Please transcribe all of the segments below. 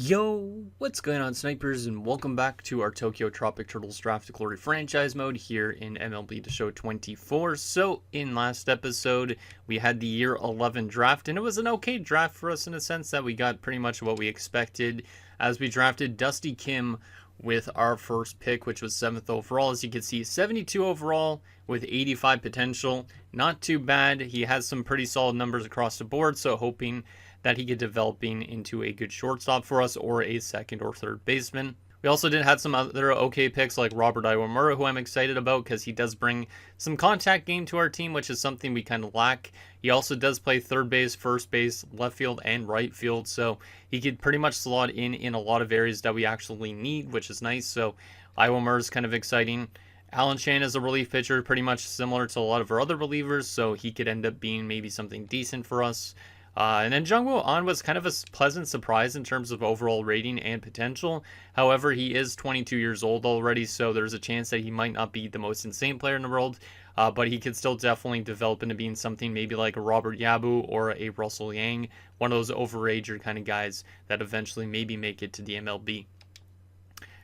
Yo, what's going on, snipers, and welcome back to our Tokyo Tropic Turtles Draft to Glory franchise mode here in MLB The Show 24. So, in last episode, we had the year 11 draft, and it was an okay draft for us in a sense that we got pretty much what we expected as we drafted Dusty Kim with our first pick, which was 7th overall. As you can see, 72 overall with 85 potential. Not too bad. He has some pretty solid numbers across the board, so hoping that he could developing into a good shortstop for us or a second or third baseman. We also did have some other okay picks like Robert Iwamura, who I'm excited about because he does bring some contact game to our team, which is something we kind of lack. He also does play third base, first base, left field, and right field, so he could pretty much slot in a lot of areas that we actually need, which is nice. So Iwamura is kind of exciting. Alan Chan is a relief pitcher, pretty much similar to a lot of our other relievers, so he could end up being maybe something decent for us. And then Jungwoo An was kind of a pleasant surprise in terms of overall rating and potential. However, he is 22 years old already, so there's a chance that he might not be the most insane player in the world. But he could still definitely develop into being something maybe like a Robert Yabu or a Russell Yang, one of those overager kind of guys that eventually maybe make it to the MLB.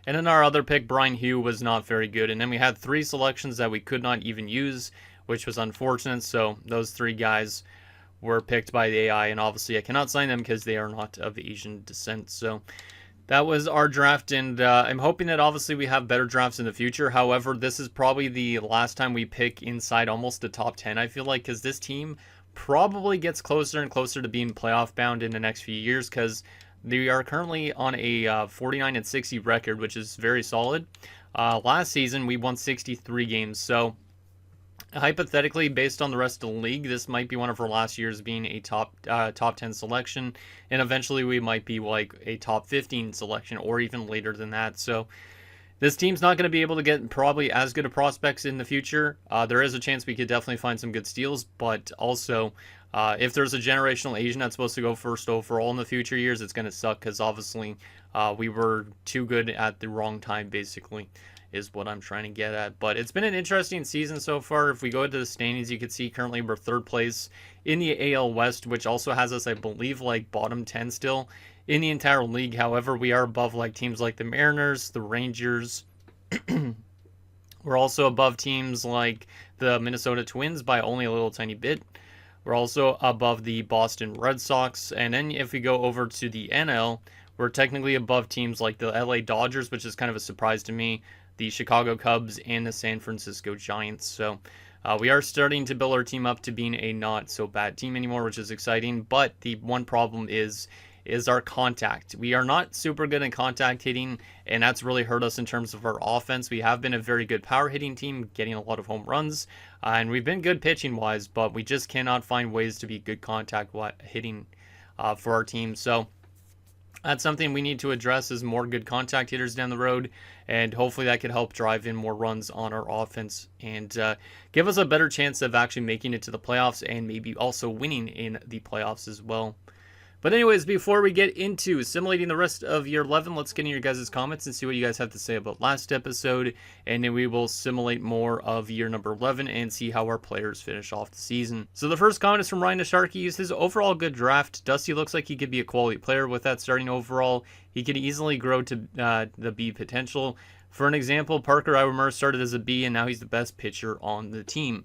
And then our other pick, Brian Hugh, was not very good. And then we had 3 selections that we could not even use, which was unfortunate. So those 3 guys were picked by the AI, and obviously I cannot sign them because they are not of Asian descent. So that was our draft, and I'm hoping that obviously we have better drafts in the future. However, this is probably the last time we pick inside almost the top 10, I feel like, because this team probably gets closer and closer to being playoff bound in the next few years, because they are currently on a 49-60 record, which is very solid. Last season we won 63 games, so hypothetically, based on the rest of the league, this might be one of our last years being a top 10 selection, and eventually we might be like a top 15 selection or even later than that. So this team's not going to be able to get probably as good of prospects in the future. There is a chance we could definitely find some good steals, but also if there's a generational Asian that's supposed to go first overall in the future years, it's going to suck because obviously we were too good at the wrong time, basically, is what I'm trying to get at. But it's been an interesting season so far. If we go to the standings, you can see currently we're 3rd place in the AL West, which also has us, I believe, like bottom 10 still in the entire league. However, we are above like teams like the Mariners, the Rangers. We're also above teams like the Minnesota Twins by only a little tiny bit. We're also above the Boston Red Sox. And then if we go over to the NL, we're technically above teams like the LA Dodgers, which is kind of a surprise to me, the Chicago Cubs, and the San Francisco Giants. So we are starting to build our team up to being a not so bad team anymore, which is exciting. But the one problem is our contact. We are not super good in contact hitting, and that's really hurt us in terms of our offense. We have been a very good power hitting team, getting a lot of home runs, and we've been good pitching wise, but we just cannot find ways to be good contact hitting for our team. So that's something we need to address, is more good contact hitters down the road, and hopefully that could help drive in more runs on our offense and give us a better chance of actually making it to the playoffs and maybe also winning in the playoffs as well. But anyways, before we get into simulating the rest of year 11, let's get in your guys' comments and see what you guys have to say about last episode, and then we will simulate more of year number 11 and see how our players finish off the season. So the first comment is from Ryan Sharkey. He says, overall good draft. Dusty looks like he could be a quality player with that starting overall. He could easily grow to the B potential. For an example, Parker Iwamura started as a B, and now he's the best pitcher on the team.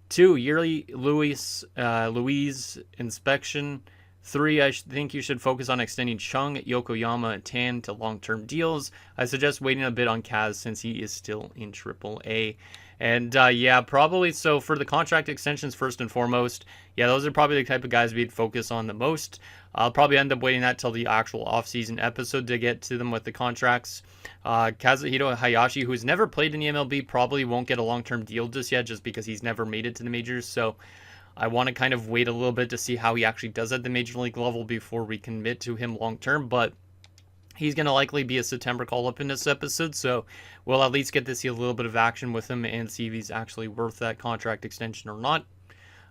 2, yearly Louise inspection. 3, I think you should focus on extending Chung, Yokoyama, and Tan to long-term deals. I suggest waiting a bit on Kaz since he is still in AAA. And yeah, probably so for the contract extensions first and foremost. Yeah, those are probably the type of guys we'd focus on the most. I'll probably end up waiting that till the actual offseason episode to get to them with the contracts. Kazuhito Hayashi, who's never played in the MLB, probably won't get a long-term deal just yet just because he's never made it to the majors. So I want to kind of wait a little bit to see how he actually does at the major league level before we commit to him long term, but he's going to likely be a September call-up in this episode, so we'll at least get to see a little bit of action with him and see if he's actually worth that contract extension or not.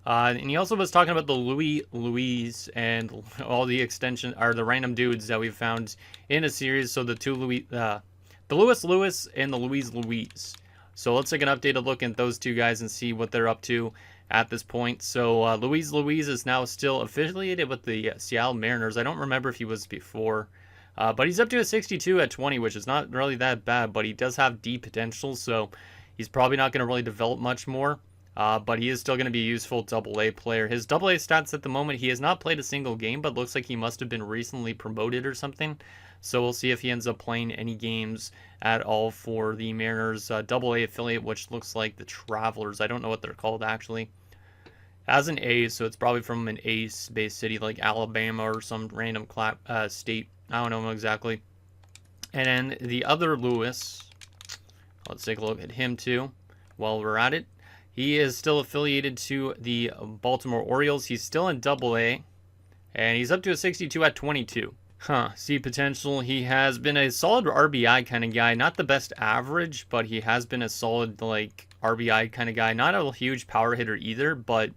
And he also was talking about the Louise and all the extension, or the random dudes that we found in a series. So the two the Lewis and the Louise. So let's take an updated look at those two guys and see what they're up to at this point. So Louise is now still affiliated with the Seattle Mariners. I don't remember if he was before. But he's up to a 62 at 20, which is not really that bad, but he does have deep potential, so he's probably not going to really develop much more. But he is still going to be a useful AA player. His AA stats at the moment, he has not played a single game, but looks like he must have been recently promoted or something. So we'll see if he ends up playing any games at all for the Mariners AA affiliate, which looks like the Travelers. I don't know what they're called actually. As an A, so it's probably from an A-based city like Alabama or some random state. I don't know exactly. And then the other Lewis, let's take a look at him too while we're at it. He is still affiliated to the Baltimore Orioles. He's still in AA, and he's up to a 62 at 22. See potential. He has been a solid RBI kind of guy. Not the best average, but he has been a solid like RBI kind of guy. Not a huge power hitter either, but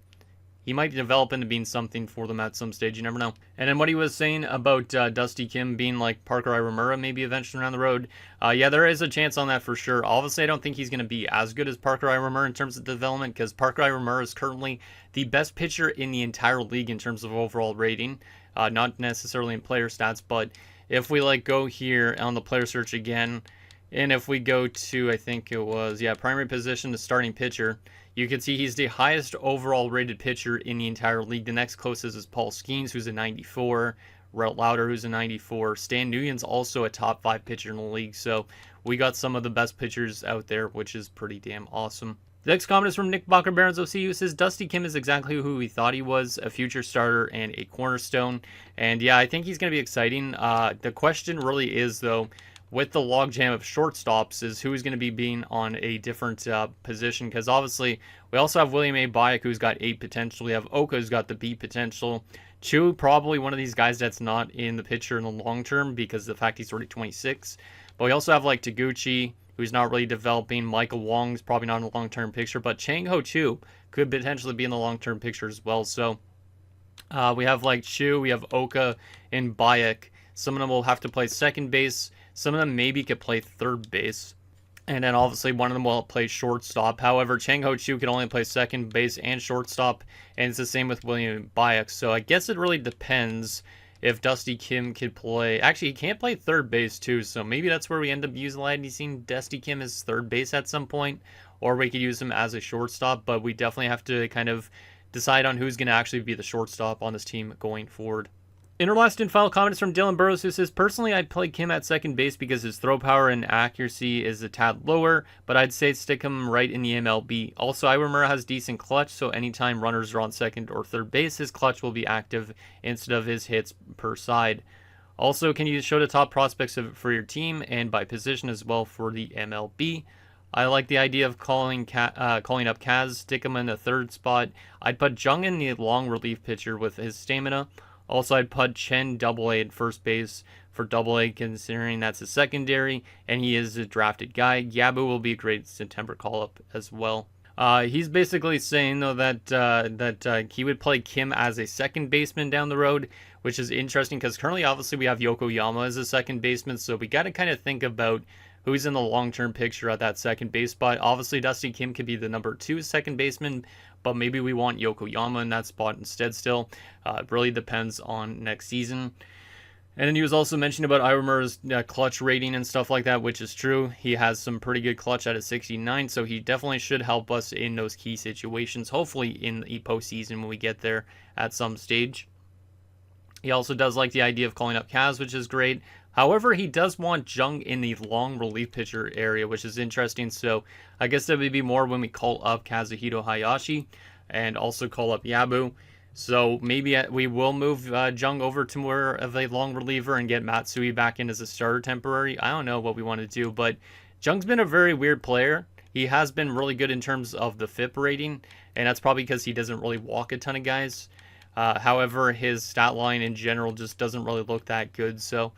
he might develop into being something for them at some stage. You never know. And then what he was saying about Dusty Kim being like Parker Iwamura maybe eventually around the road. Yeah, there is a chance on that for sure. Obviously, I don't think he's going to be as good as Parker Iwamura in terms of development because Parker Iwamura is currently the best pitcher in the entire league in terms of overall rating. Not necessarily in player stats, but if we like go here on the player search again, and if we go to, I think it was, primary position, the starting pitcher, you can see he's the highest overall rated pitcher in the entire league. The next closest is Paul Skeens, who's a 94. Rhett Lauder, who's a 94. Stan Nguyen's also a top 5 pitcher in the league. So we got some of the best pitchers out there, which is pretty damn awesome. The next comment is from Nick Bacher Barons OC, who says Dusty Kim is exactly who we thought he was, a future starter and a cornerstone. And yeah, I think he's going to be exciting. The question really is, though, with the logjam of shortstops, is who's going to be being on a different position. Because obviously, we also have William A. Bayek, who's got A potential. We have Oka, who's got the B potential. Chu, probably one of these guys that's not in the picture in the long term because of the fact he's already 26. But we also have like Taguchi, who's not really developing. Michael Wong's probably not in the long-term picture, but Chang Ho Chu could potentially be in the long-term picture as well. So we have like Chu, we have Oka, and Bayek. Some of them will have to play second base. Some of them maybe could play third base. And then obviously one of them will play shortstop. However, Chang Ho Chu can only play second base and shortstop, and it's the same with William Bayek. So I guess it really depends if Dusty Kim could play. Actually, he can't play third base too, so maybe that's where we end up using Dusty Kim as third base at some point, or we could use him as a shortstop, but we definitely have to kind of decide on who's going to actually be the shortstop on this team going forward. In our last and final comment is from Dylan Burrows, who says, personally, I'd play Kim at second base because his throw power and accuracy is a tad lower, but I'd say stick him right in the MLB. Also, Iwamura has decent clutch, so anytime runners are on second or third base, his clutch will be active instead of his hits per side. Also, can you show the top prospects for your team and by position as well for the MLB? I like the idea of calling up Kaz, stick him in the third spot. I'd put Jung in the long relief pitcher with his stamina. Also, I'd put Chen AA at first base for AA, considering that's a secondary, and he is a drafted guy. Yabu will be a great September call-up as well. He's basically saying, though, that he would play Kim as a second baseman down the road, which is interesting because currently, obviously, we have Yokoyama as a second baseman, so we got to kind of think about who's in the long-term picture at that second base spot. Obviously, Dusty Kim could be the number 2 second baseman, but maybe we want Yokoyama in that spot instead still. It really depends on next season. And then he was also mentioning about Iwamura's clutch rating and stuff like that, which is true. He has some pretty good clutch at a 69, so he definitely should help us in those key situations, hopefully in the postseason when we get there at some stage. He also does like the idea of calling up Kaz, which is great. However, he does want Jung in the long relief pitcher area, which is interesting. So I guess that would be more when we call up Kazuhito Hayashi and also call up Yabu. So maybe we will move Jung over to more of a long reliever and get Matsui back in as a starter temporary. I don't know what we want to do, but Jung's been a very weird player. He has been really good in terms of the FIP rating, and that's probably because he doesn't really walk a ton of guys. However, his stat line in general just doesn't really look that good. So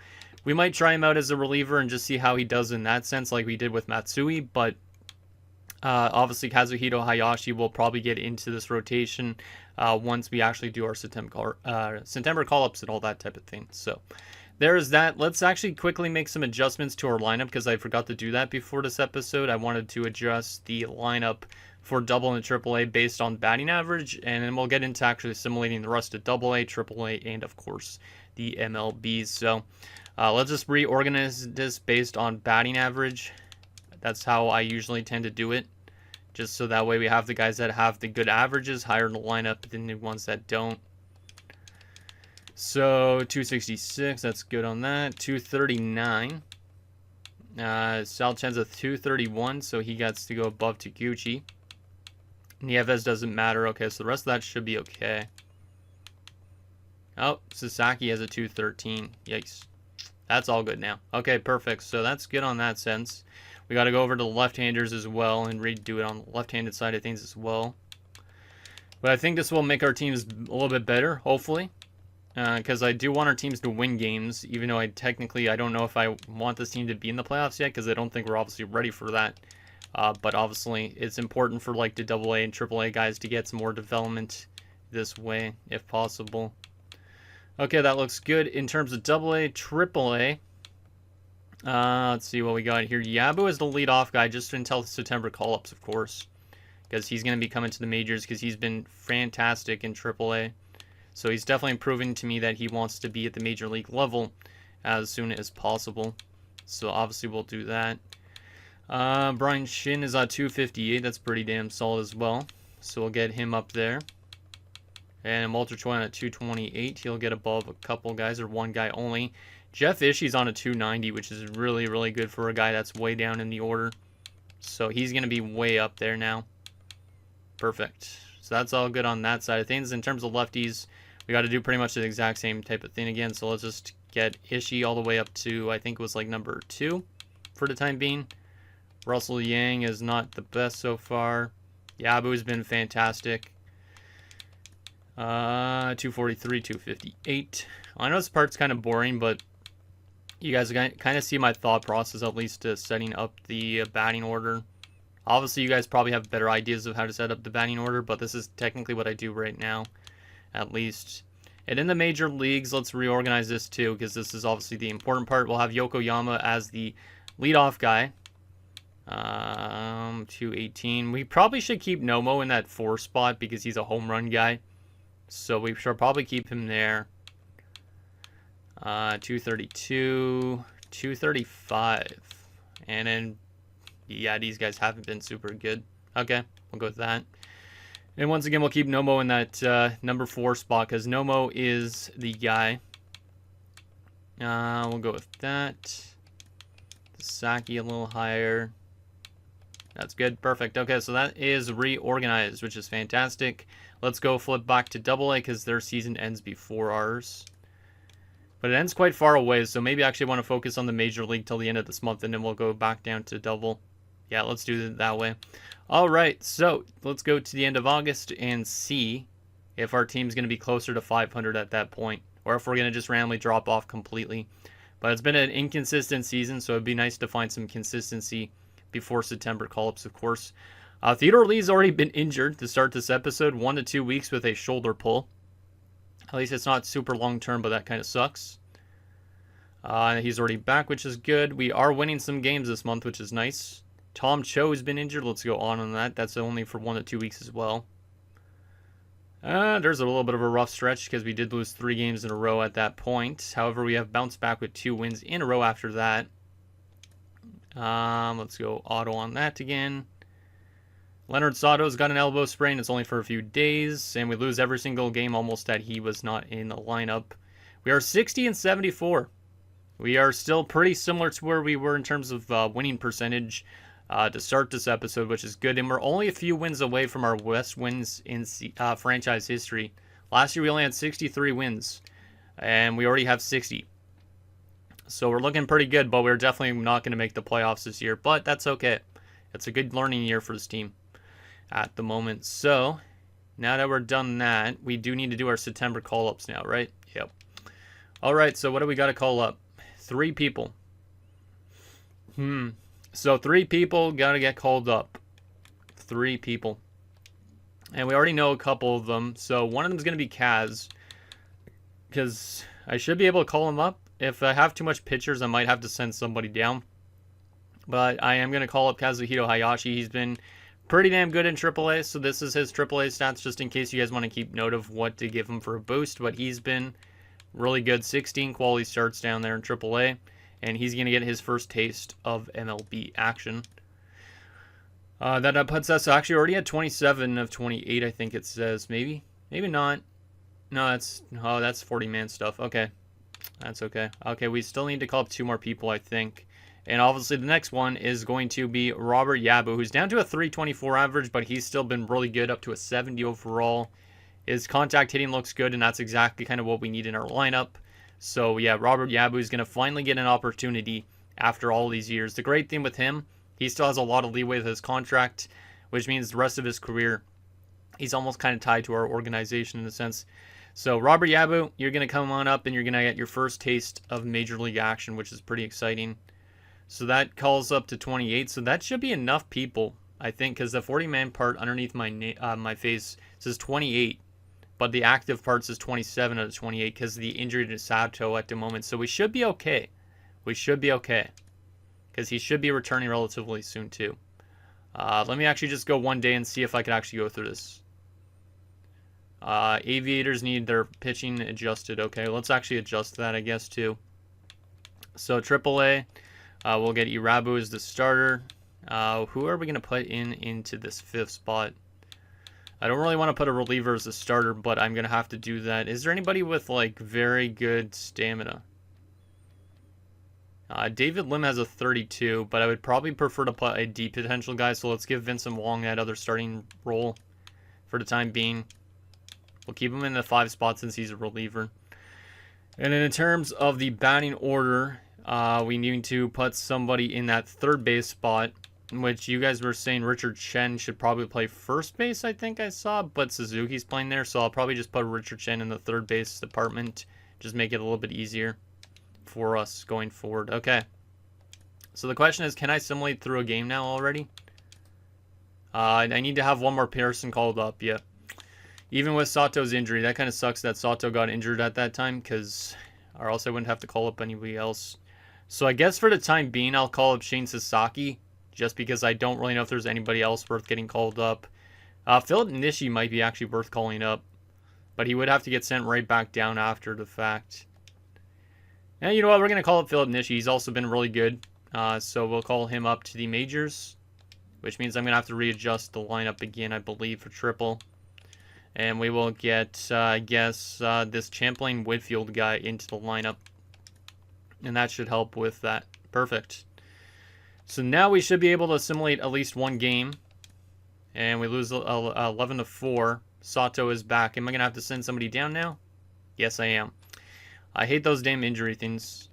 we might try him out as a reliever and just see how he does in that sense, like we did with Matsui. But obviously, Kazuhito Hayashi will probably get into this rotation once we actually do our September call-ups and all that type of thing. So there's that. Let's actually quickly make some adjustments to our lineup because I forgot to do that before this episode. I wanted to adjust the lineup for double and triple A based on batting average, and then we'll get into actually assimilating the rest of double A, triple A, and of course the MLBs. So let's just reorganize this based on batting average. That's how I usually tend to do it, just so that way we have the guys that have the good averages higher in the lineup than the ones that don't. So 266, that's good on that. 239. Sal Chen's a 231, so he gets to go above Taguchi. Nieves doesn't matter. Okay, so the rest of that should be okay. Oh, Sasaki has a 213. Yikes. That's all good now. Okay, perfect. So that's good on that sense. We got to go over to the left-handers as well and redo it on the left-handed side of things as well. But I think this will make our teams a little bit better, hopefully. Because I do want our teams to win games, even though I don't know if I want this team to be in the playoffs yet, because I don't think we're obviously ready for that. But obviously, it's important for like the AA and AAA guys to get some more development this way, if possible. Okay, that looks good. In terms of AA, AAA, let's see what we got here. Yabu is the leadoff guy, just until September call-ups, of course, because he's going to be coming to the majors, because he's been fantastic in AAA. So he's definitely proving to me that he wants to be at the major league level as soon as possible. So obviously we'll do that. Brian Shin is at 258. That's pretty damn solid as well. So we'll get him up there. And Walter Choi at 228. He'll get above a couple guys, or one guy only. Jeff Ishie's on a 290, which is really, really good for a guy that's way down in the order. So he's going to be way up there now. Perfect. So that's all good on that side of things. In terms of lefties, we got to do pretty much the exact same type of thing again. So let's just get Ishii all the way up to, I think it was like number 2 for the time being. Russell Yang is not the best so far. Yabu's been fantastic. 243, 258. I know this part's kind of boring, but you guys kind of see my thought process, at least setting up the batting order. Obviously, you guys probably have better ideas of how to set up the batting order, but this is technically what I do right now, at least. And in the major leagues, let's reorganize this too, because this is obviously the important part. We'll have Yokoyama as the leadoff guy. 218. We probably should keep Nomo in that 4 spot because he's a home run guy. So we should probably keep him there. 232, 235. And then, yeah, these guys haven't been super good. Okay, we'll go with that. And once again, we'll keep Nomo in that number 4 spot because Nomo is the guy. We'll go with that. Sasaki a little higher. That's good. Perfect. Okay, so that is reorganized, which is fantastic. Let's go flip back to AA because their season ends before ours. But it ends quite far away, so maybe I actually want to focus on the Major League till the end of this month, and then we'll go back down to double. Yeah, let's do it that way. All right, so let's go to the end of August and see if our team's going to be closer to 500 at that point, or if we're going to just randomly drop off completely. But it's been an inconsistent season, so it'd be nice to find some consistency before September call-ups, of course. Theodore Lee's already been injured to start this episode, 1 to 2 weeks with a shoulder pull. At least it's not super long-term, but that kind of sucks. He's already back, which is good. We are winning some games this month, which is nice. Tom Cho has been injured. Let's go on that. That's only for 1 to 2 weeks as well. There's a little bit of a rough stretch because we did lose 3 games in a row at that point. However, we have bounced back with 2 wins in a row after that. Let's go auto on that again. Leonard Sato's got an elbow sprain. It's only for a few days, and we lose every single game almost that he was not in the lineup. We are 60 and 74. We are still pretty similar to where we were in terms of winning percentage to start this episode, which is good. And we're only a few wins away from our best wins in franchise history. Last year we only had 63 wins, and we already have 60. So we're looking pretty good, but we're definitely not going to make the playoffs this year. But that's okay. It's a good learning year for this team at the moment. So now that we're done that, we do need to do our September call-ups now, right? Yep. All right, so what do we got to call up? 3 people. So 3 people got to get called up. 3 people. And we already know a couple of them. So one of them is going to be Kaz, because I should be able to call him up. If I have too much pitchers, I might have to send somebody down. But I am going to call up Kazuhito Hayashi. He's been pretty damn good in AAA, so this is his AAA stats, just in case you guys want to keep note of what to give him for a boost. But he's been really good. 16 quality starts down there in AAA, and he's going to get his first taste of MLB action. That puts us actually already at 27 of 28, I think it says. Maybe not. No, that's 40-man stuff. Okay, that's okay. Okay, we still need to call up 2 more people, I think. And obviously the next one is going to be Robert Yabu, who's down to a 324 average, but he's still been really good, up to a 70 overall. His contact hitting looks good, and that's exactly kind of what we need in our lineup. So yeah, Robert Yabu is going to finally get an opportunity after all these years. The great thing with him, he still has a lot of leeway with his contract, which means the rest of his career, he's almost kind of tied to our organization in a sense. So Robert Yabu, you're going to come on up, and you're going to get your first taste of Major League action, which is pretty exciting. So that calls up to 28. So that should be enough people, I think, because the 40-man part underneath my my face says 28, but the active part says 27 out of 28 because of the injury to Sato at the moment. So we should be okay. We should be okay because he should be returning relatively soon too. Let me actually just go one day and see if I can actually go through this. Aviators need their pitching adjusted. Okay, let's actually adjust that, I guess, too. So AAA. We'll get Irabu as the starter. Who are we going to put into this 5th spot? I don't really want to put a reliever as a starter, but I'm going to have to do that. Is there anybody with, like, very good stamina? David Lim has a 32, but I would probably prefer to put a D potential guy, so let's give Vincent Wong that other starting role for the time being. We'll keep him in the 5 spot since he's a reliever. And then in terms of the batting order, we need to put somebody in that 3rd base spot, which you guys were saying Richard Chen should probably play 1st base, I think I saw, but Suzuki's playing there, so I'll probably just put Richard Chen in the 3rd base department, just make it a little bit easier for us going forward. Okay, so the question is, can I simulate through a game now already? I need to have one more person called up, yeah. Even with Sato's injury, that kind of sucks that Sato got injured at that time, or else I wouldn't have to call up anybody else. So I guess for the time being, I'll call up Shane Sasaki, just because I don't really know if there's anybody else worth getting called up. Philip Nishi might be actually worth calling up, but he would have to get sent right back down after the fact. And you know what? We're going to call up Philip Nishi. He's also been really good, so we'll call him up to the majors, which means I'm going to have to readjust the lineup again, I believe, for triple. And we will get, I guess, this Champlain Whitfield guy into the lineup. And that should help with that. Perfect. So now we should be able to simulate at least one game. And we lose 11-4. Sato is back. Am I going to have to send somebody down now? Yes, I am. I hate those damn injury things.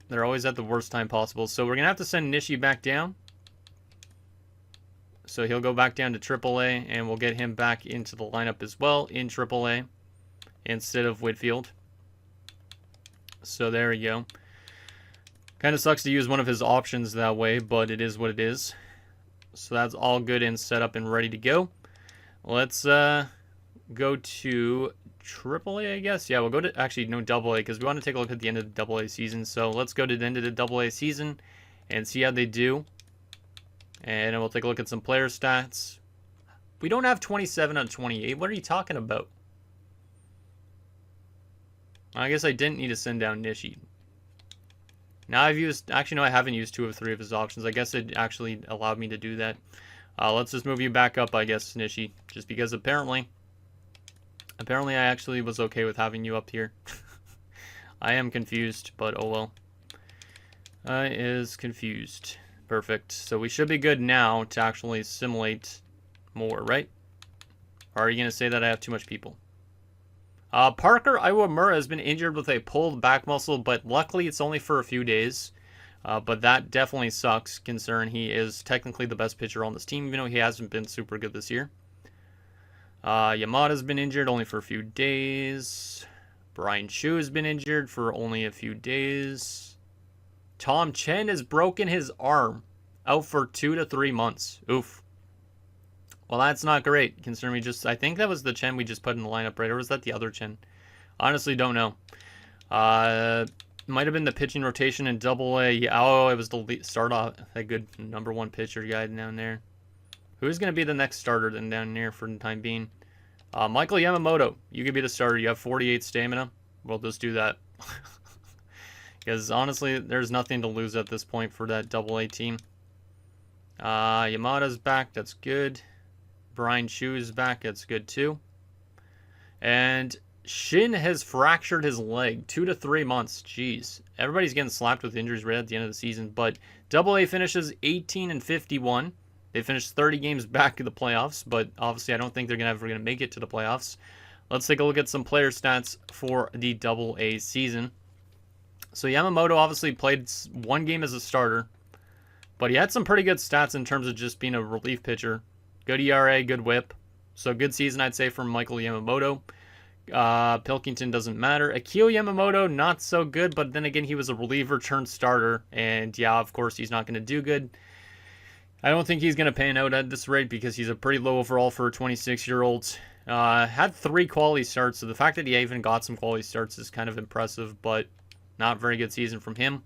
They're always at the worst time possible. So we're going to have to send Nishi back down. So he'll go back down to AAA. And we'll get him back into the lineup as well in AAA. Instead of Whitfield. So there we go. Kind of sucks to use one of his options that way, but it is what it is. So that's all good and set up and ready to go. Let's go to AAA, I guess. Yeah, we'll go to, actually, no, AA, because we want to take a look at the end of the AA season. So let's go to the end of the AA season and see how they do. And then we'll take a look at some player stats. We don't have 27 on 28. What are you talking about? I guess I didn't need to send down Nishi. Now I've used, actually no, I haven't used 2 of 3 of his options. I guess it actually allowed me to do that. Let's just move you back up, I guess, Nishi. Just because apparently I actually was okay with having you up here. I am confused, but oh well. I is confused. Perfect. So we should be good now to actually simulate more, right? Or are you going to say that I have too much people? Parker Iwamura has been injured with a pulled back muscle, but luckily it's only for a few days. But that definitely sucks, considering he is technically the best pitcher on this team, even though he hasn't been super good this year. Yamada's been injured only for a few days. Brian Chu has been injured for only a few days. Tom Chen has broken his arm, out for 2 to 3 months. Oof. Well, that's not great, considering I think that was the Chen we just put in the lineup, right? Or was that the other Chen? Honestly, don't know. Might have been the pitching rotation in Double A. Yeah, oh, it was the start off a good #1 pitcher guy down there. Who's going to be the next starter then down there for the time being? Michael Yamamoto. You could be the starter. You have 48 stamina. We'll just do that. Because honestly, there's nothing to lose at this point for that Double A team. Yamada's back. That's good. Brian Chu's back. That's good too. And Shin has fractured his leg. 2 to 3 months. Jeez. Everybody's getting slapped with injuries right at the end of the season. But Double A finishes 18-51. They finished 30 games back in the playoffs. But obviously, I don't think they're ever going to make it to the playoffs. Let's take a look at some player stats for the Double A season. So Yamamoto obviously played 1 game as a starter. But he had some pretty good stats in terms of just being a relief pitcher. Good ERA, good whip. So good season, I'd say, from Michael Yamamoto. Pilkington doesn't matter. Akio Yamamoto, not so good, but then again, he was a reliever turned starter. And yeah, of course, he's not going to do good. I don't think he's going to pan out at this rate because he's a pretty low overall for a 26-year-old. Had 3 quality starts, so the fact that he even got some quality starts is kind of impressive, but not very good season from him.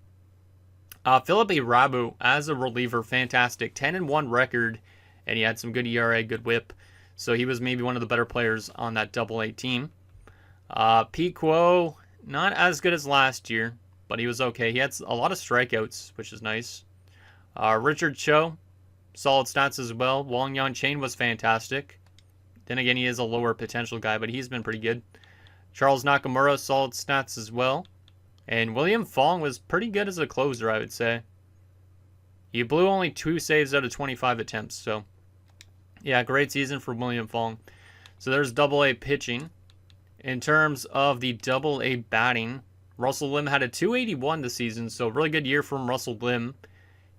Philip Rabu, as a reliever, fantastic. 10-1 record, and he had some good ERA, good whip. So he was maybe one of the better players on that Double A team. Pete Quo, not as good as last year, but he was okay. He had a lot of strikeouts, which is nice. Richard Cho, solid stats as well. Wong Yan Chain was fantastic. Then again, he is a lower potential guy, but he's been pretty good. Charles Nakamura, solid stats as well. And William Fong was pretty good as a closer, I would say. He blew only 2 saves out of 25 attempts. So, yeah, great season for William Fong. So there's Double A pitching. In terms of the Double A batting, Russell Lim had a 281 this season. So really good year from Russell Lim.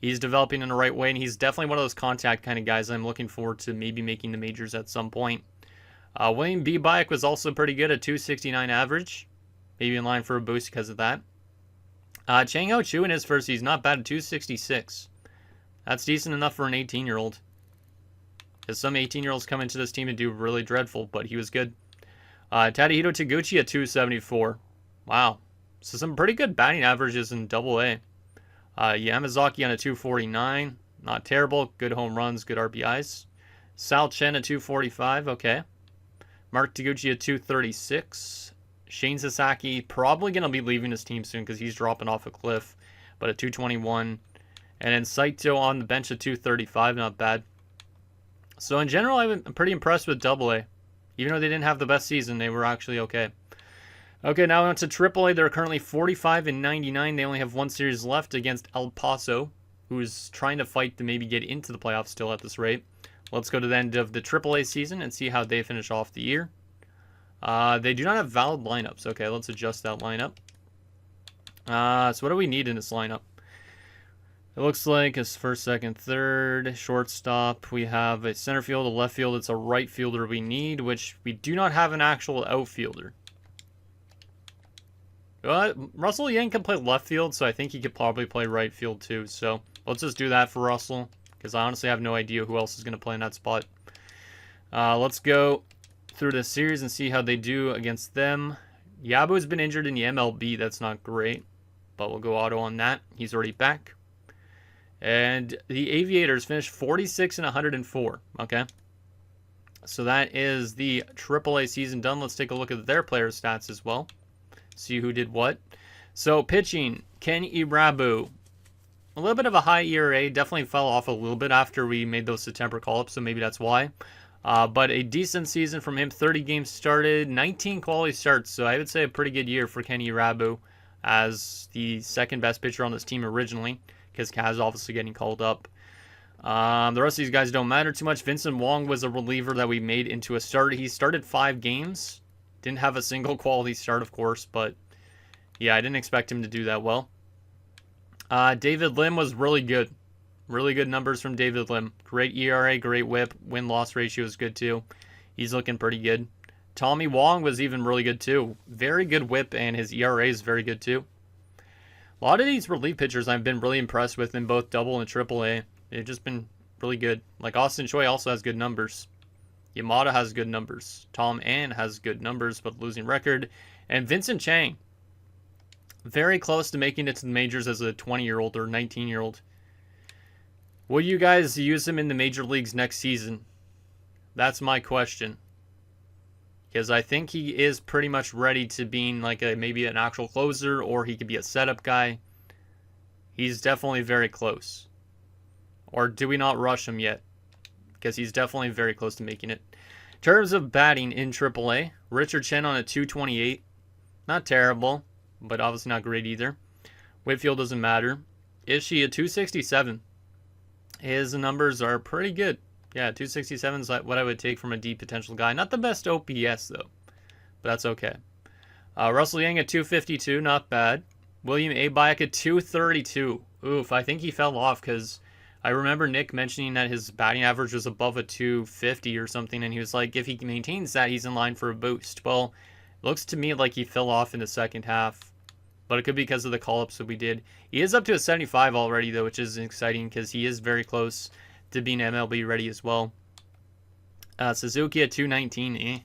He's developing in the right way, and he's definitely one of those contact kind of guys I'm looking forward to maybe making the majors at some point. William B. Bayek was also pretty good at 269 average. Maybe in line for a boost because of that. Chang Ho Chu in his first season, not bad at 266. That's decent enough for an 18-year-old. Because some 18-year-olds come into this team and do really dreadful, but he was good. Tadahito Taguchi at 274. Wow. So some pretty good batting averages in Double A. Yamazaki on a 249. Not terrible. Good home runs, good RBIs. Sal Chen at 245. Okay. Mark Taguchi at 236. Shane Sasaki probably going to be leaving his team soon because he's dropping off a cliff. But at 221. And then Saito on the bench at 235. Not bad. So in general, I'm pretty impressed with Double A. Even though they didn't have the best season, they were actually okay. Okay, now on to AAA. They're currently 45-99. They only have 1 series left against El Paso, who's trying to fight to maybe get into the playoffs still at this rate. Let's go to the end of the AAA season and see how they finish off the year. They do not have valid lineups. Okay, let's adjust that lineup. So what do we need in this lineup? It looks like it's first, second, third, shortstop. We have a center field, a left field. It's a right fielder we need, which we do not have an actual outfielder. Russell Yang can play left field, so I think he could probably play right field too. So let's just do that for Russell, because I honestly have no idea who else is going to play in that spot. Let's go through the series and see how they do against them. Yabu's been injured in the MLB. That's not great, but we'll go auto on that. He's already back. And the Aviators finished 46-104. Okay. So that is the AAA season done. Let's take a look at their player stats as well. See who did what. So pitching, Ken Irabu. A little bit of a high ERA. Definitely fell off a little bit after we made those September call-ups, so maybe that's why. But a decent season from him. 30 games started, 19 quality starts. So I would say a pretty good year for Kenny Irabu as the second best pitcher on this team originally, because Kaz obviously getting called up. The rest of these guys don't matter too much. Vincent Wong was a reliever that we made into a starter. He started 5 games. Didn't have a single quality start, of course, but yeah, I didn't expect him to do that well. David Lim was really good. Really good numbers from David Lim. Great ERA, great whip. Win-loss ratio is good too. He's looking pretty good. Tommy Wong was even really good too. Very good whip, and his ERA is very good too. A lot of these relief pitchers I've been really impressed with in both Double and Triple A. They've just been really good. Like Austin Choi also has good numbers. Yamada has good numbers. Tom Ann has good numbers, but losing record. And Vincent Chang. Very close to making it to the majors as a 20-year-old or 19-year-old. Will you guys use him in the major leagues next season? That's my question. Because I think he is pretty much ready to being like maybe an actual closer, or he could be a setup guy. He's definitely very close. Or do we not rush him yet? Because he's definitely very close to making it. In terms of batting in AAA, Richard Chen on a 228. Not terrible, but obviously not great either. Whitfield doesn't matter. Ishii a 267. His numbers are pretty good. Yeah, 267 is like what I would take from a deep potential guy. Not the best OPS, though, but that's okay. Russell Yang at 252, not bad. William Abayak at 232. Oof, I think he fell off because I remember Nick mentioning that his batting average was above a 250 or something, and he was like, if he maintains that, he's in line for a boost. Well, it looks to me like he fell off in the second half, but it could be because of the call-ups that we did. He is up to a 75 already, though, which is exciting because he is very close to being MLB ready as well. Suzuki at 219.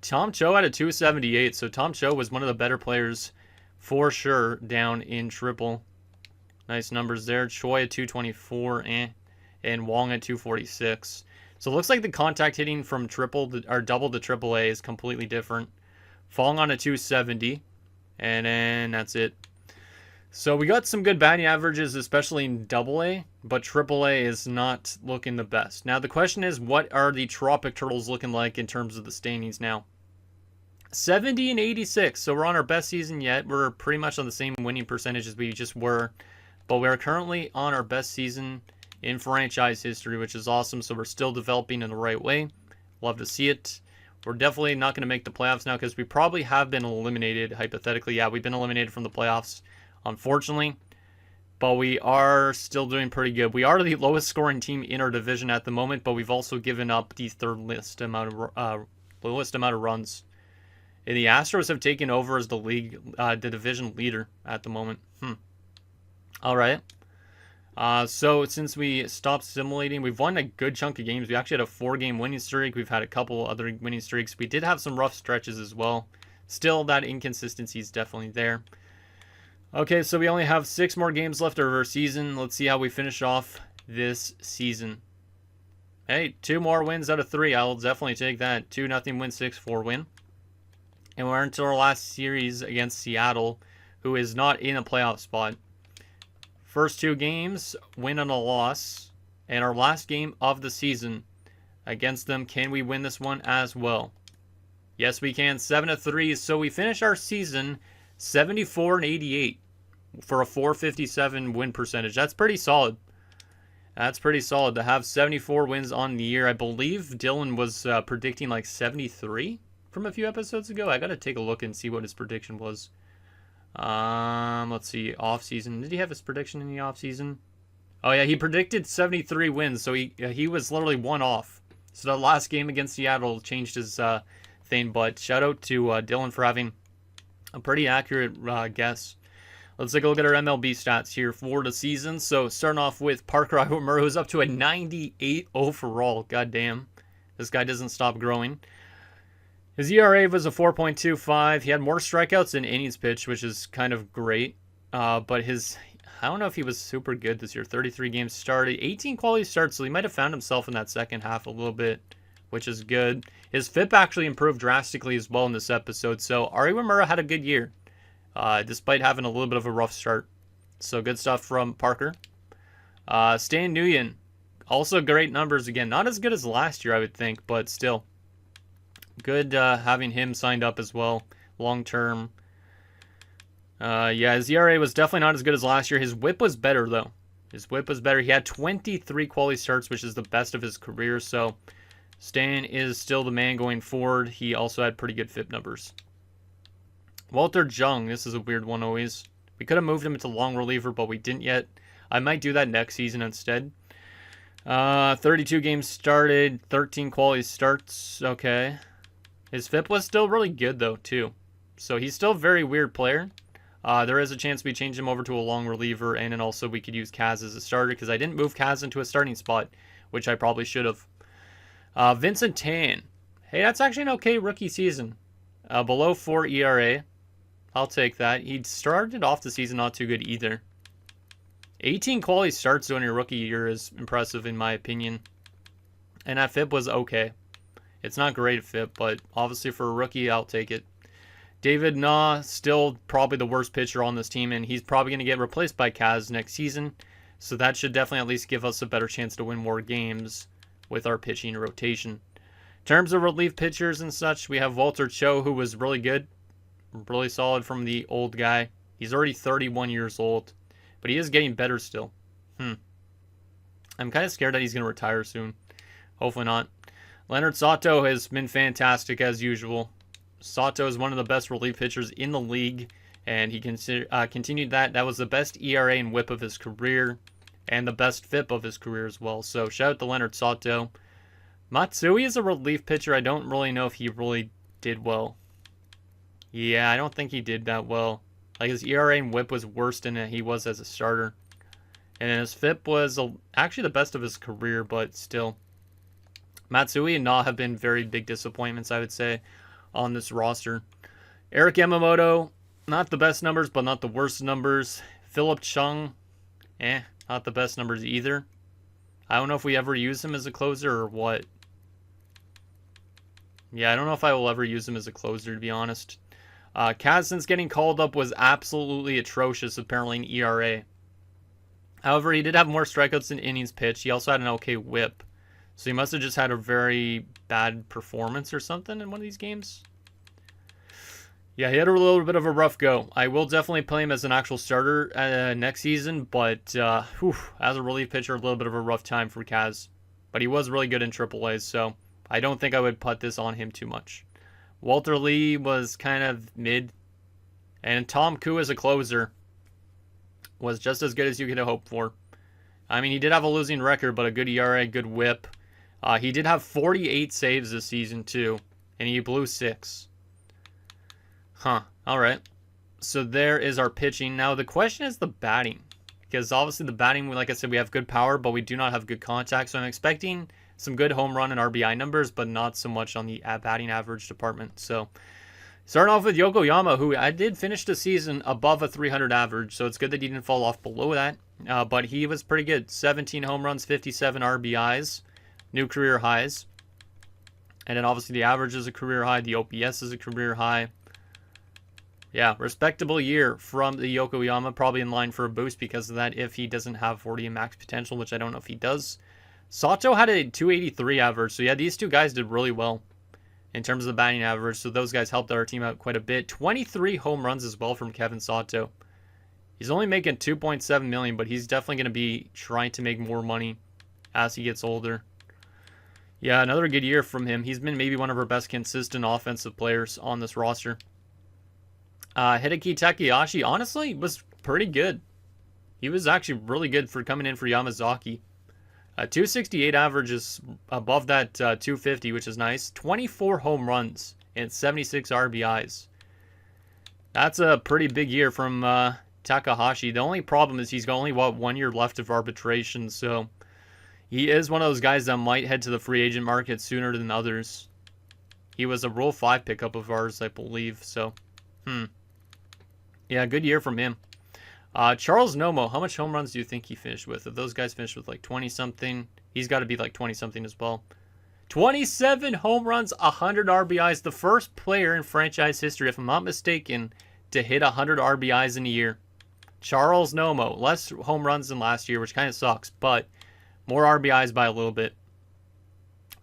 Tom Cho at a 278. So Tom Cho was one of the better players for sure down in triple. Nice numbers there. Choi at 224. And Wong at 246. So it looks like the contact hitting from triple or double to triple A is completely different. Fong on a 270. And then that's it. So we got some good batting averages, especially in AA, but AAA is not looking the best. Now the question is, what are the Tropic Turtles looking like in terms of the standings now? 70 and 86, so we're on our best season yet. We're pretty much on the same winning percentage as we just were, but we're currently on our best season in franchise history, which is awesome. So we're still developing in the right way. Love to see it. We're definitely not going to make the playoffs now because we probably have been eliminated, hypothetically. Yeah, we've been eliminated from the playoffs, unfortunately, but we are still doing pretty good. We are the lowest scoring team in our division at the moment, but we've also given up the lowest amount of runs. And the Astros have taken over as the division leader at the moment. All right. So since we stopped simulating, we've won a good chunk of games. We actually had a 4-game winning streak. We've had a couple other winning streaks. We did have some rough stretches as well. Still, that inconsistency is definitely there. Okay, so we only have 6 more games left of our season. Let's see how we finish off this season. Hey, 2 more wins out of 3. I'll definitely take that. 2-0 win, 6-4 win. And we're into our last series against Seattle, who is not in a playoff spot. First 2 games, win and a loss. And our last game of the season against them. Can we win this one as well? Yes, we can. 7-3. So we finish our season 74 and 88 for a 457 win percentage. That's pretty solid. That's pretty solid to have 74 wins on the year. I believe Dylan was predicting like 73 from a few episodes ago. I got to take a look and see what his prediction was. Let's see. Off season. Did he have his prediction in the off season? Oh yeah, he predicted 73 wins. So he was literally 1 off. So the last game against Seattle changed his thing. But shout out to Dylan for having a pretty accurate guess. Let's take a look at our MLB stats here for the season. So starting off with Parker Iwamura, who's up to a 98 overall. God damn. This guy doesn't stop growing. His ERA was a 4.25. He had more strikeouts than innings pitched, which is kind of great. But I don't know if he was super good this year. 33 games started, 18 quality starts, so he might have found himself in that second half a little bit, which is good. His FIP actually improved drastically as well in this episode. So Ari Wamura had a good year, despite having a little bit of a rough start. So good stuff from Parker. Stan Nguyen, also great numbers again. Not as good as last year, I would think, but still. Good having him signed up as well, long term. Yeah, his ERA was definitely not as good as last year. His whip was better, though. His whip was better. He had 23 quality starts, which is the best of his career. So Stan is still the man going forward. He also had pretty good FIP numbers. Walter Jung, this is a weird one always. We could have moved him into long reliever, but we didn't yet. I might do that next season instead. 32 games started, 13 quality starts. Okay. His FIP was still really good, though, too. So he's still a very weird player. There is a chance we change him over to a long reliever, and then also we could use Kaz as a starter, because I didn't move Kaz into a starting spot, which I probably should have. Vincent Tan. Hey, that's actually an okay rookie season. Below 4 ERA. I'll take that. He started off the season not too good either. 18 quality starts during your rookie year is impressive in my opinion. And that FIP was okay. It's not great at FIP, but obviously for a rookie, I'll take it. David Nah, still probably the worst pitcher on this team, and he's probably going to get replaced by Kaz next season. So that should definitely at least give us a better chance to win more games with our pitching rotation. In terms of relief pitchers and such, we have Walter Cho, who was really good. Really solid from the old guy. He's already 31 years old, but he is getting better still. I'm kind of scared that he's going to retire soon. Hopefully not. Leonard Sato has been fantastic as usual. Sato is one of the best relief pitchers in the league, and he continued that. That was the best ERA and WHIP of his career, and the best FIP of his career as well. So shout out to Leonard Sato. Matsui is a relief pitcher. I don't really know if he really did well. Yeah, I don't think he did that well. Like his ERA and WHIP was worse than he was as a starter. And his FIP was actually the best of his career, but still. Matsui and Na have been very big disappointments, I would say, on this roster. Eric Yamamoto, not the best numbers, but not the worst numbers. Philip Chung, not the best numbers either. I don't know if we ever use him as a closer or what. Yeah, I don't know if I will ever use him as a closer, to be honest. Kazan's getting called up was absolutely atrocious, apparently, in ERA. However, he did have more strikeouts than innings pitched. He also had an okay whip. So he must have just had a very bad performance or something in one of these games. Yeah, he had a little bit of a rough go. I will definitely play him as an actual starter next season, but as a relief pitcher, a little bit of a rough time for Kaz. But he was really good in AAA, so I don't think I would put this on him too much. Walter Lee was kind of mid. And Tom Koo as a closer was just as good as you could have hoped for. I mean, he did have a losing record, but a good ERA, good whip. He did have 48 saves this season, too. And he blew 6. Alright. So there is our pitching. Now, the question is the batting. Because obviously the batting, like I said, we have good power, but we do not have good contact. So I'm expecting some good home run and RBI numbers, but not so much on the batting average department. So starting off with Yokoyama, who I did finish the season above a 300 average. So it's good that he didn't fall off below that. But he was pretty good. 17 home runs, 57 RBIs. New career highs. And then obviously the average is a career high. The OPS is a career high. Yeah, respectable year from the Yokoyama. Probably in line for a boost because of that if he doesn't have 40 in max potential, which I don't know if he does. Sato had a 283 average. So yeah, these two guys did really well in terms of the batting average. So those guys helped our team out quite a bit. 23 home runs as well from Kevin Sato. He's only making $2.7 million, but he's definitely going to be trying to make more money as he gets older. Yeah, another good year from him. He's been maybe one of our best consistent offensive players on this roster. Hideki Takahashi, honestly, was pretty good. He was actually really good for coming in for Yamazaki. 268 average is above that 250, which is nice. 24 home runs and 76 RBIs. That's a pretty big year from Takahashi. The only problem is he's got only, 1 year left of arbitration, so he is one of those guys that might head to the free agent market sooner than others. He was a Rule 5 pickup of ours, I believe, so, yeah, good year from him. Charles Nomo, how much home runs do you think he finished with? If those guys finished with like 20-something, he's got to be like 20-something as well. 27 home runs, 100 RBIs. The first player in franchise history, if I'm not mistaken, to hit 100 RBIs in a year. Charles Nomo, less home runs than last year, which kind of sucks, but more RBIs by a little bit.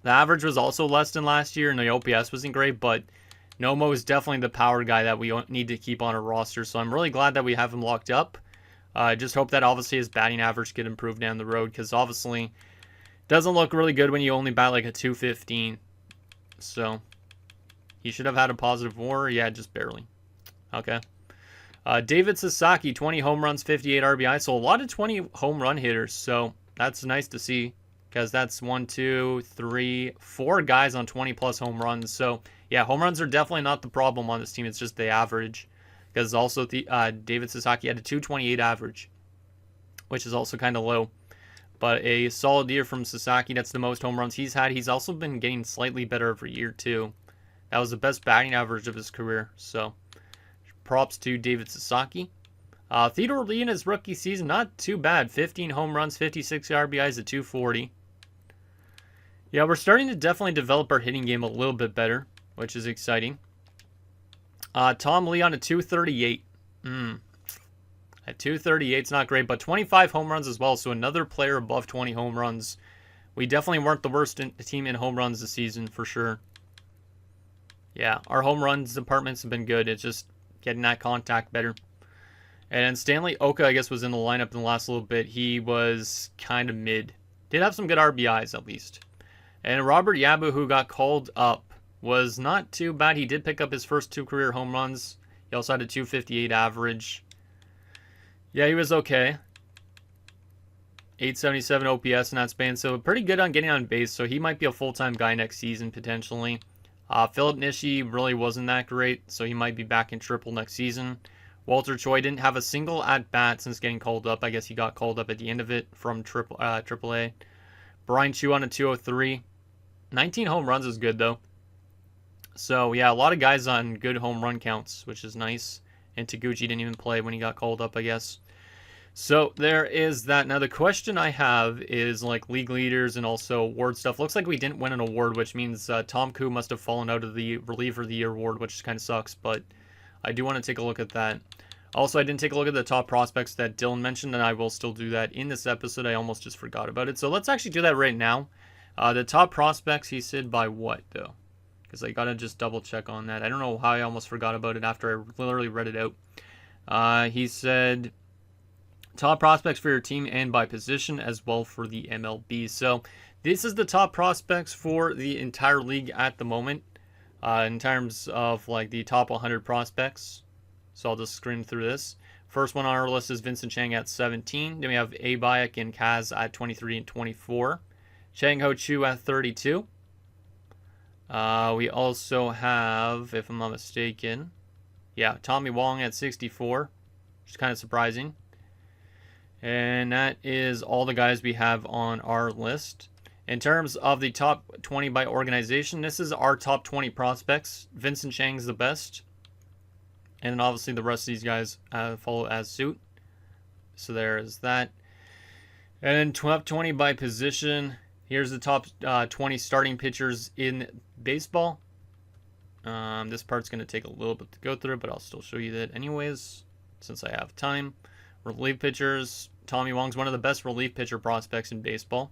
The average was also less than last year, and the OPS wasn't great, but Nomo is definitely the power guy that we need to keep on our roster, so I'm really glad that we have him locked up. I just hope that obviously his batting average could improve down the road, because obviously it doesn't look really good when you only bat like a 215. So he should have had a positive WAR. Yeah, just barely. Okay. David Sasaki, 20 home runs, 58 RBI. So a lot of 20 home run hitters. So that's nice to see, because that's 1, 2, 3, 4 guys on 20 plus home runs. So yeah, home runs are definitely not the problem on this team. It's just the average, because also David Sasaki had a 228 average, which is also kind of low. But a solid year from Sasaki. That's the most home runs he's had. He's also been getting slightly better every year too. That was the best batting average of his career. So props to David Sasaki. Theodore Lee in his rookie season, not too bad. 15 home runs, 56 RBIs at 240. Yeah, we're starting to definitely develop our hitting game a little bit better, which is exciting. Tom Lee on a 238. At 238, it's not great, but 25 home runs as well, so another player above 20 home runs. We definitely weren't the worst team in home runs this season, for sure. Yeah, our home runs departments have been good. It's just getting that contact better. And Stanley Oka, I guess, was in the lineup in the last little bit. He was kind of mid. Did have some good RBIs, at least. And Robert Yabu, who got called up, was not too bad. He did pick up his first 2 career home runs. He also had a 258 average. Yeah, he was okay. 877 OPS in that span, so pretty good on getting on base. So he might be a full-time guy next season, potentially. Philip Nishi really wasn't that great, so he might be back in triple next season. Walter Choi didn't have a single at-bat since getting called up. I guess he got called up at the end of it from AAA. Brian Chu on a 203. 19 home runs is good, though. So, yeah, a lot of guys on good home run counts, which is nice. And Taguchi didn't even play when he got called up, I guess. So, there is that. Now, the question I have is, like, league leaders and also award stuff. Looks like we didn't win an award, which means Tom Koo must have fallen out of the Reliever of the Year award, which kind of sucks, but I do want to take a look at that. Also, I didn't take a look at the top prospects that Dylan mentioned, and I will still do that in this episode. I almost just forgot about it. So let's actually do that right now. The top prospects, he said by what, though? Because I got to just double check on that. I don't know how I almost forgot about it after I literally read it out. He said top prospects for your team and by position as well for the MLB. So this is the top prospects for the entire league at the moment. In terms of like the top 100 prospects. So I'll just screen through this. First one on our list is Vincent Chang at 17. Then we have A. Bayak and Kaz at 23 and 24. Chang Ho Chu at 32. We also have, if I'm not mistaken, Tommy Wong at 64, which is kind of surprising. And that is all the guys we have on our list. In terms of the top 20 by organization, this is our top 20 prospects. Vincent Chang's the best. And then obviously the rest of these guys follow as suit. So there is that. And then top 20 by position. Here's the top 20 starting pitchers in baseball. This part's going to take a little bit to go through, but I'll still show you that anyways, since I have time. Relief pitchers. Tommy Wong's one of the best relief pitcher prospects in baseball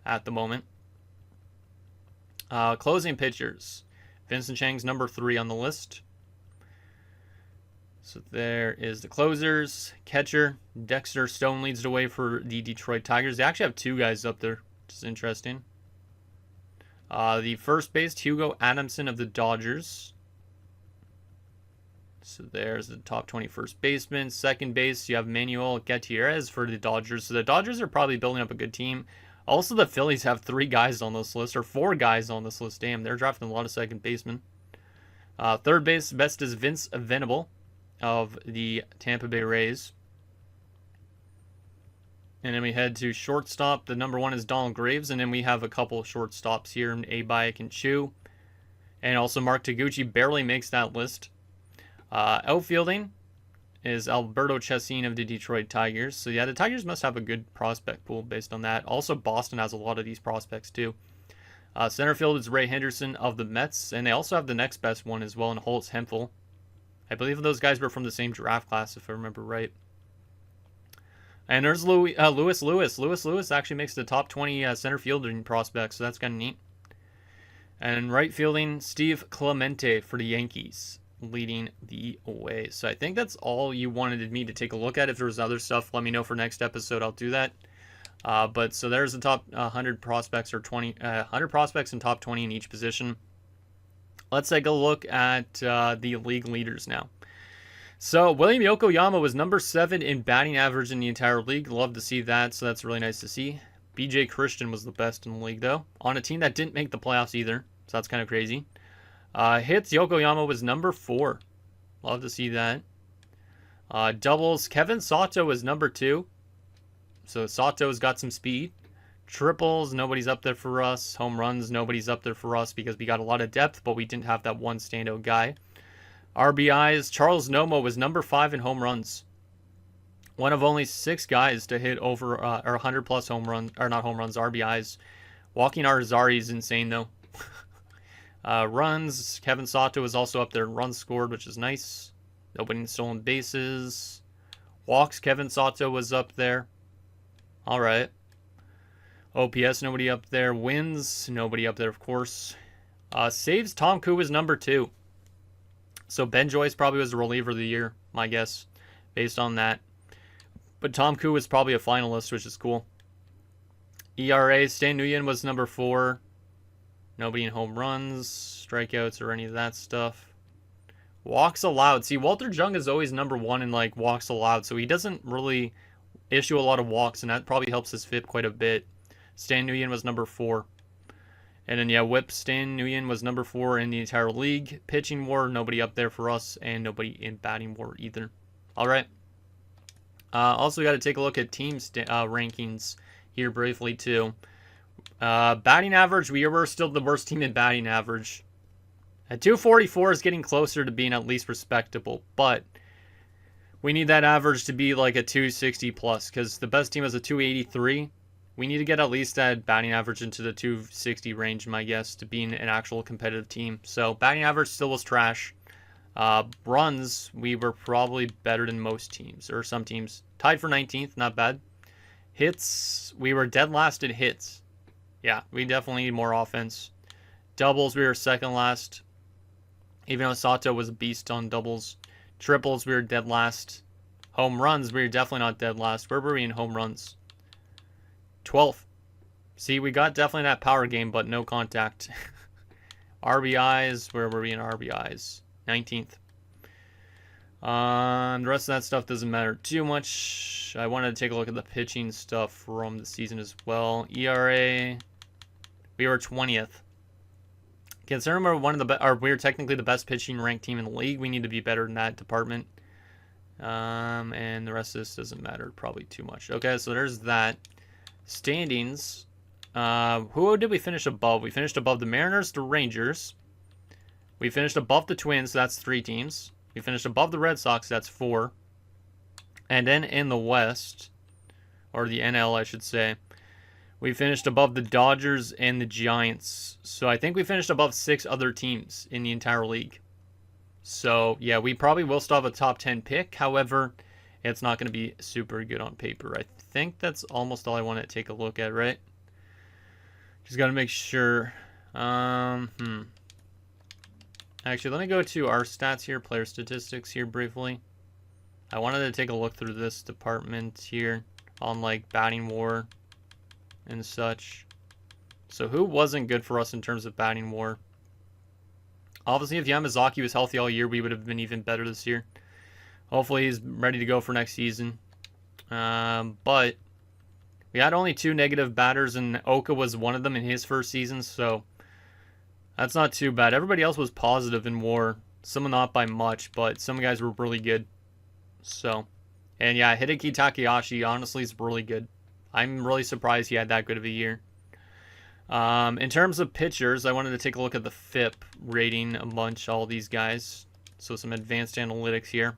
at the moment. Closing pitchers. Vincent Chang's number 3 on the list. So there is the closers. Catcher. Dexter Stone leads the way for the Detroit Tigers. They actually have 2 guys up there, which is interesting. The first base, Hugo Adamson of the Dodgers. So there's the top 20 first baseman. Second base, you have Manuel Gutierrez for the Dodgers. So the Dodgers are probably building up a good team. Also, the Phillies have 3 guys on this list, or 4 guys on this list. Damn, they're drafting a lot of second basemen. Third base, best is Vince Venable of the Tampa Bay Rays. And then we head to shortstop. The number 1 is Donald Graves, and then we have a couple of shortstops here, A. Bayak and Chu. And also Mark Taguchi barely makes that list. Outfielding is Alberto Chessin of the Detroit Tigers. So yeah, the Tigers must have a good prospect pool based on that. Also, Boston has a lot of these prospects too. Center field is Ray Henderson of the Mets, and they also have the next best one as well in Holtz Hemphill. I believe those guys were from the same draft class, if I remember right. And there's Lewis Lewis. Lewis Lewis actually makes the top 20 center fielding prospects, so that's kind of neat. And right fielding, Steve Clemente for the Yankees, leading the way. So I think that's all you wanted me to take a look at. If there's other stuff, let me know for next episode. I'll do that. But so there's the top 100 prospects, or 100 prospects in top 20 in each position. Let's take a look at the league leaders now. So William Yokoyama was number 7 in batting average in the entire league. Love to see that, so that's really nice to see. BJ Christian was the best in the league, though, on a team that didn't make the playoffs either, so that's kind of crazy. Hits, Yokoyama was number 4. Love to see that. Doubles, Kevin Sato was number 2. So Sato's got some speed. Triples, nobody's up there for us. Home runs, nobody's up there for us because we got a lot of depth, but we didn't have that one standout guy. RBIs, Charles Nomo was number 5 in home runs. One of only 6 guys to hit over or 100 plus home runs, or not home runs, RBIs. Walking Arzari is insane though. Runs, Kevin Sato was also up there in runs scored, which is nice. Opening stolen bases. Walks, Kevin Sato was up there. All right. OPS, nobody up there. Wins, nobody up there, of course. Saves, Tom Koo was number 2. So Ben Joyce probably was the reliever of the year, my guess, based on that. But Tom Koo was probably a finalist, which is cool. ERA, Stan Nguyen was number 4. Nobody in home runs, strikeouts, or any of that stuff. Walks allowed. See, Walter Jung is always number 1 in like walks allowed, so he doesn't really issue a lot of walks, and that probably helps his FIP quite a bit. Stan Nguyen was number 4. And then, yeah, whip, Stan Nguyen was number 4 in the entire league. Pitching WAR, nobody up there for us, and nobody in batting WAR either. All right. Also, got to take a look at team rankings here briefly, too. Batting average, we were still the worst team in batting average. At 244 is getting closer to being at least respectable, but we need that average to be like a 260 plus, because the best team is a 283. We need to get at least that batting average into the 260 range, my guess, to being an actual competitive team. So batting average still was trash. Runs, we were probably better than most teams, or some teams. Tied for 19th, not bad. Hits, we were dead last in hits. Yeah, we definitely need more offense. Doubles, we were second last. Even though Sato was a beast on doubles. Triples, we were dead last. Home runs, we were definitely not dead last. Where were we in home runs? 12th. See, we got definitely that power game, but no contact. RBIs, where were we in RBIs? 19th. The rest of that stuff doesn't matter too much. I wanted to take a look at the pitching stuff from the season as well. ERA, we were 20th. Considering we're technically the best pitching ranked team in the league, we need to be better in that department. And the rest of this doesn't matter probably too much. Okay, so there's that. Standings. Who did we finish above? We finished above the Mariners, the Rangers. We finished above the Twins, so that's 3 teams. We finished above the Red Sox, that's 4. And then in the West, or the NL, I should say, we finished above the Dodgers and the Giants. So I think we finished above 6 other teams in the entire league. So, yeah, we probably will still have a top 10 pick. However, it's not going to be super good on paper. I think that's almost all I want to take a look at, right? Just got to make sure. Actually, let me go to our stats here, player statistics here briefly. I wanted to take a look through this department here on like batting WAR and such. So who wasn't good for us in terms of batting WAR? Obviously, if Yamazaki was healthy all year, we would have been even better this year. Hopefully, he's ready to go for next season. But we had only 2 negative batters, and Oka was one of them in his first season, so that's not too bad. Everybody else was positive in WAR. Some not by much, but some guys were really good. So, and yeah, Hideki Takahashi honestly is really good. I'm really surprised he had that good of a year. In terms of pitchers, I wanted to take a look at the FIP rating amongst all these guys. So some advanced analytics here.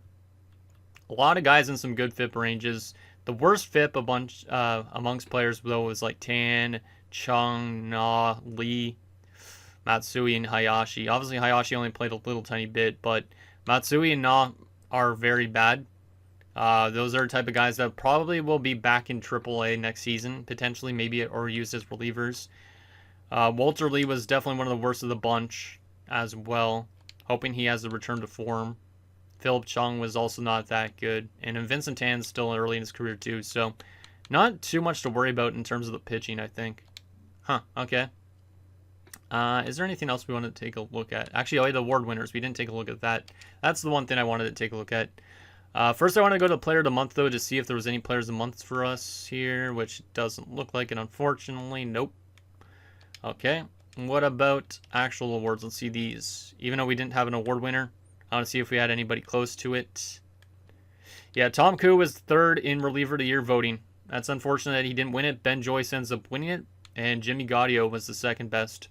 A lot of guys in some good FIP ranges. The worst FIP amongst players, though, was like Tan, Chung, Na, Lee, Matsui, and Hayashi. Obviously, Hayashi only played a little tiny bit, but Matsui and Na are very bad. Those are the type of guys that probably will be back in AAA next season, potentially, maybe, or used as relievers. Walter Lee was definitely one of the worst of the bunch as well, hoping he has a return to form. Philip Chung was also not that good, and Vincent Tan's still early in his career too, so not too much to worry about in terms of the pitching, I think. Okay. Is there anything else we want to take a look at? Actually, the award winners, we didn't take a look at that. That's the one thing I wanted to take a look at. First, I want to go to Player of the Month, though, to see if there was any Players of the Month for us here, which doesn't look like it, unfortunately. Nope. Okay. What about actual awards? Let's see these. Even though we didn't have an award winner, I want to see if we had anybody close to it. Yeah, Tom Koo was 3rd in Reliever of the Year voting. That's unfortunate that he didn't win it. Ben Joyce ends up winning it, and Jimmy Gaudio was the 2nd best.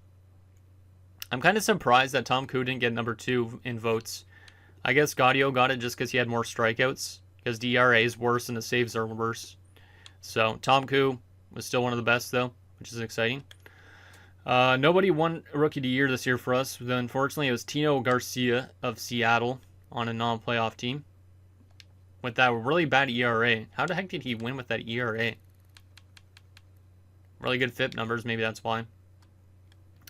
I'm kind of surprised that Tom Koo didn't get number 2 in votes. I guess Gaudio got it just because he had more strikeouts, because the ERA is worse and the saves are worse. So Tom Koo was still one of the best, though, which is exciting. Nobody won Rookie of the Year this year for us. Unfortunately, it was Tino Garcia of Seattle on a non-playoff team with that really bad ERA. How the heck did he win with that ERA? Really good FIP numbers, maybe that's why.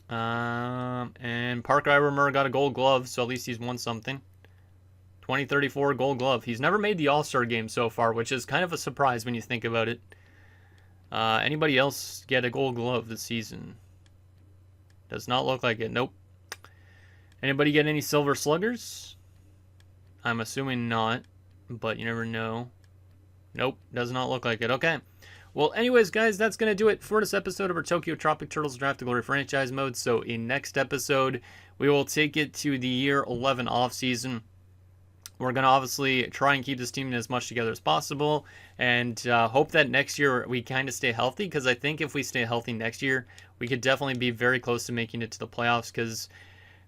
And Parker Iramer got a Gold Glove, so at least he's won something. 2034 Gold Glove. He's never made the All-Star game so far, which is kind of a surprise when you think about it. Anybody else get a Gold Glove this season? Does not look like it. Nope. Anybody get any Silver Sluggers? I'm assuming not, but you never know. Nope, does not look like it. Okay. Well, anyways, guys, that's going to do it for this episode of our Tokyo Tropic Turtles Draft to Glory franchise mode. So in next episode, we will take it to the year 11 offseason. We're going to obviously try and keep this team as much together as possible and hope that next year we kind of stay healthy, because I think if we stay healthy next year, we could definitely be very close to making it to the playoffs, because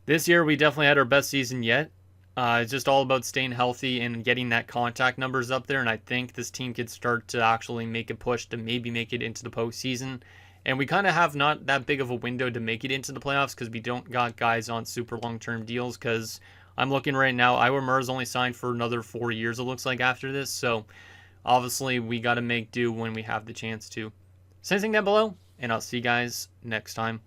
this year we definitely had our best season yet. It's just all about staying healthy and getting that contact numbers up there, and I think this team could start to actually make a push to maybe make it into the postseason. And we kind of have not that big of a window to make it into the playoffs because we don't got guys on super long-term deals, because I'm looking right now, Iowa Murr's only signed for another 4 years, it looks like, after this. So, obviously, we got to make do when we have the chance to. Same thing down below, and I'll see you guys next time.